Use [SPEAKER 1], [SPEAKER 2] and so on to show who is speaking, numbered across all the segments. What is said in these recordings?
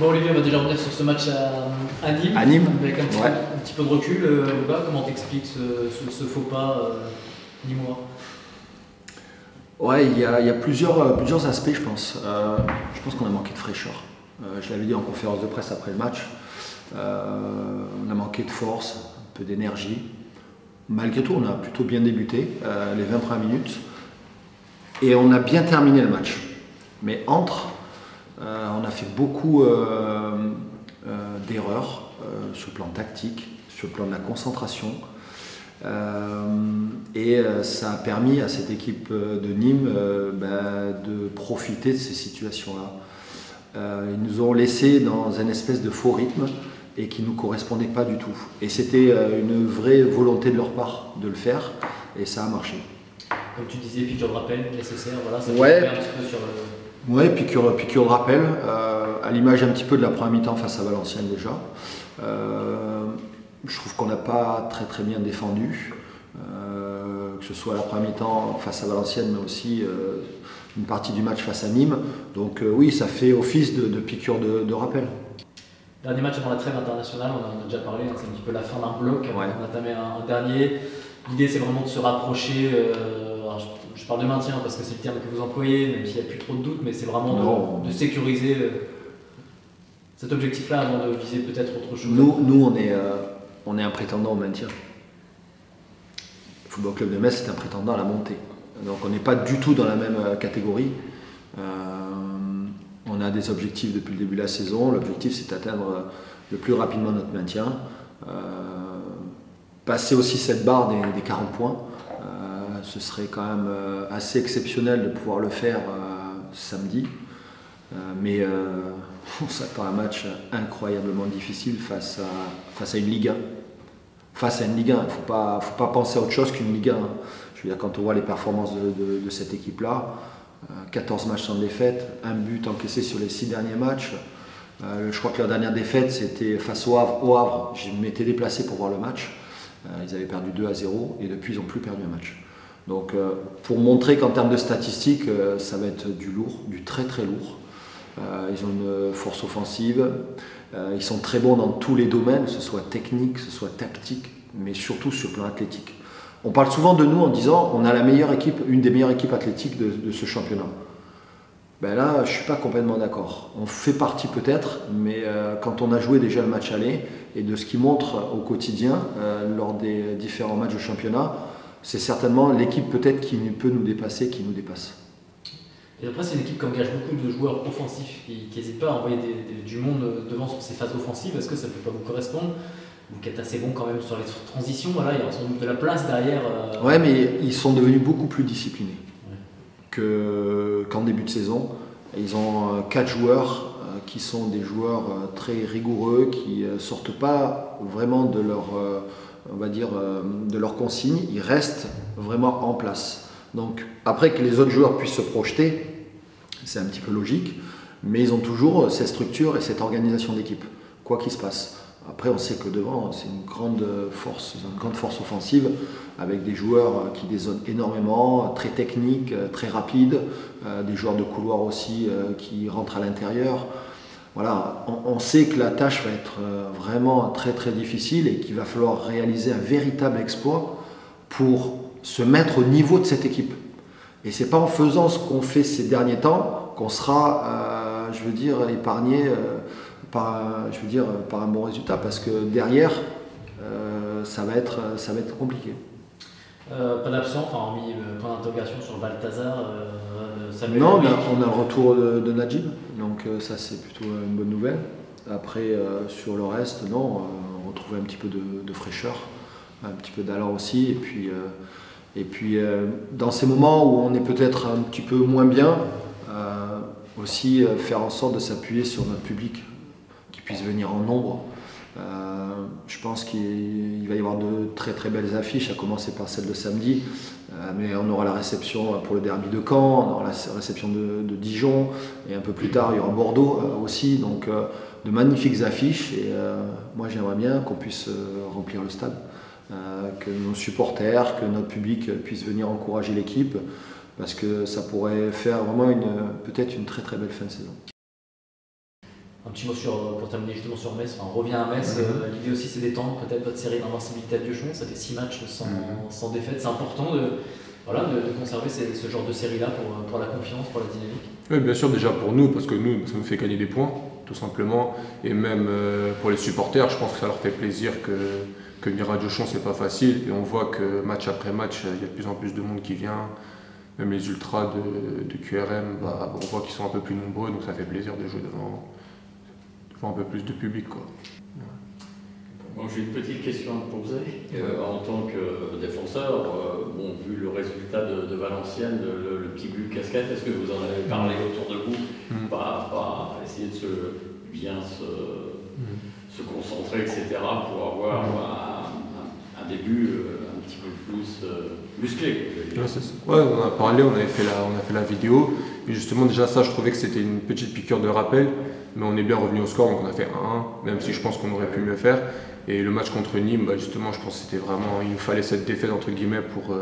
[SPEAKER 1] Bon Olivier, on va déjà revenir sur ce match à Nîmes.
[SPEAKER 2] À Nîmes,
[SPEAKER 1] avec un
[SPEAKER 2] ouais.
[SPEAKER 1] petit peu de recul. Comment t'expliques ce faux pas nîmois?
[SPEAKER 2] Ouais, il y a plusieurs aspects, je pense. Je pense qu'on a manqué de fraîcheur. Je l'avais dit en conférence de presse après le match. On a manqué de force, un peu d'énergie. Malgré tout, on a plutôt bien débuté les 20 premières minutes. Et on a bien terminé le match. Mais on a fait beaucoup d'erreurs sur le plan tactique, sur le plan de la concentration. Ça a permis à cette équipe de Nîmes de profiter de ces situations-là. Ils nous ont laissé dans un espèce de faux rythme et qui ne nous correspondait pas du tout. Et c'était une vraie volonté de leur part de le faire et ça a marché.
[SPEAKER 1] Comme tu disais, piqûre de rappel nécessaire, voilà, ça
[SPEAKER 2] Ouais.
[SPEAKER 1] fait un petit peu sur le...
[SPEAKER 2] Ouais, piqûre de rappel, à l'image un petit peu de la première mi-temps face à Valenciennes déjà. Je trouve qu'on n'a pas très bien défendu, que ce soit la première mi-temps face à Valenciennes, mais aussi une partie du match face à Nîmes. Donc oui, ça fait office de piqûre de rappel.
[SPEAKER 1] Dernier match avant la trêve internationale, on en a déjà parlé, c'est un petit peu la fin d'un bloc,
[SPEAKER 2] Ouais.
[SPEAKER 1] on a entamé un dernier. L'idée c'est vraiment de se rapprocher, alors je parle de maintien parce que c'est le terme que vous employez, même s'il n'y a plus trop de doutes, mais c'est vraiment de sécuriser cet objectif-là avant de viser peut-être autre chose.
[SPEAKER 2] Nous on est un prétendant au maintien. Le Football Club de Metz est un prétendant à la montée. Donc on n'est pas du tout dans la même catégorie. On a des objectifs depuis le début de la saison. L'objectif c'est d'atteindre le plus rapidement notre maintien. Passer aussi cette barre des 40 points. Ce serait quand même assez exceptionnel de pouvoir le faire samedi. Mais on s'attend à un match incroyablement difficile face à une Ligue 1. Face à une Ligue 1, il ne faut pas penser à autre chose qu'une Ligue 1. Je veux dire, quand on voit les performances de cette équipe-là, 14 matchs sans défaite, un but encaissé sur les 6 derniers matchs. Je crois que leur dernière défaite, c'était face au Havre. Au Havre, je m'étais déplacé pour voir le match. Ils avaient perdu 2-0 et depuis, ils n'ont plus perdu un match. Donc, pour montrer qu'en termes de statistiques, ça va être du lourd, du très lourd. Ils ont une force offensive. Ils sont très bons dans tous les domaines, que ce soit technique, que ce soit tactique, mais surtout sur le plan athlétique. On parle souvent de nous en disant on a la meilleure équipe, une des meilleures équipes athlétiques de ce championnat. Ben là, je ne suis pas complètement d'accord. On fait partie peut-être, mais quand on a joué déjà le match aller et de ce qu'ils montrent au quotidien lors des différents matchs de championnat, c'est certainement l'équipe peut-être qui peut nous dépasser, qui nous dépasse.
[SPEAKER 1] Et après, c'est une équipe qui engage beaucoup de joueurs offensifs qui n'hésitent pas à envoyer du monde devant sur ces phases offensives. Est-ce que ça ne peut pas vous correspondre? Vous êtes assez bon quand même sur les transitions, voilà, il y a sans doute de la place derrière.
[SPEAKER 2] Ouais, mais ils sont devenus beaucoup plus disciplinés qu'en début de saison. Ils ont 4 joueurs qui sont des joueurs très rigoureux, qui ne sortent pas vraiment de leur, on va dire, de leur consigne. Ils restent vraiment en place. Donc après que les autres joueurs puissent se projeter, c'est un petit peu logique, mais ils ont toujours cette structure et cette organisation d'équipe, quoi qu'il se passe. Après, on sait que devant, c'est une grande force offensive, avec des joueurs qui dézonent énormément, très techniques, très rapides, des joueurs de couloir aussi qui rentrent à l'intérieur. Voilà, on sait que la tâche va être vraiment très difficile et qu'il va falloir réaliser un véritable exploit pour se mettre au niveau de cette équipe. Et c'est pas en faisant ce qu'on fait ces derniers temps qu'on sera, je veux dire, épargné par un bon résultat, parce que derrière, ça va être compliqué.
[SPEAKER 1] Pas d'absent, enfin hormis point d'interrogation sur Balthazar, Samuel.
[SPEAKER 2] Non, on a le retour de Najib, donc ça c'est plutôt une bonne nouvelle. Après, sur le reste, non, on retrouve un petit peu de fraîcheur, un petit peu d'allant aussi, et puis dans ces moments où on est peut-être un petit peu moins bien, aussi faire en sorte de s'appuyer sur notre public, qui puisse venir en nombre. Je pense qu'il va y avoir de très belles affiches, à commencer par celle de samedi, mais on aura la réception pour le derby de Caen, on aura la réception de Dijon, et un peu plus tard il y aura Bordeaux aussi, donc de magnifiques affiches, et moi j'aimerais bien qu'on puisse remplir le stade, que nos supporters, que notre public puisse venir encourager l'équipe, parce que ça pourrait faire vraiment peut-être une très belle fin de saison.
[SPEAKER 1] Un petit mot pour terminer justement sur Metz. Enfin, on revient à Metz. L'idée aussi, c'est d'étendre peut-être votre série d'invincibilité à Diochon. Ça fait 6 matchs sans défaite. C'est important de conserver ce genre de série-là pour la confiance, pour la dynamique.
[SPEAKER 3] Oui, bien sûr, déjà pour nous, parce que nous, ça nous fait gagner des points, tout simplement. Et même pour les supporters, je pense que ça leur fait plaisir que venir à Diochon, c'est pas facile. Et on voit que match après match, il y a de plus en plus de monde qui vient. Même les ultras de QRM, on voit qu'ils sont un peu plus nombreux, donc ça fait plaisir de jouer devant un peu plus de public, quoi.
[SPEAKER 4] Bon, j'ai une petite question à te poser. En tant que défenseur, vu le résultat de Valenciennes, le petit but casquette, est-ce que vous en avez parlé autour de vous, pas essayer de bien se concentrer, etc., pour avoir un début un petit peu plus musclé?
[SPEAKER 3] Ouais, c'est ça. Ouais, on a parlé, on a fait la vidéo. Et justement, déjà ça, je trouvais que c'était une petite piqûre de rappel. Mais on est bien revenu au score, donc on a fait 1-1, même si je pense qu'on aurait pu mieux faire. Et le match contre Nîmes, justement, je pense que c'était vraiment, il nous fallait cette défaite entre guillemets pour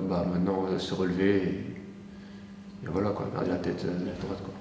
[SPEAKER 3] maintenant se relever et voilà quoi, garder la tête droite, quoi.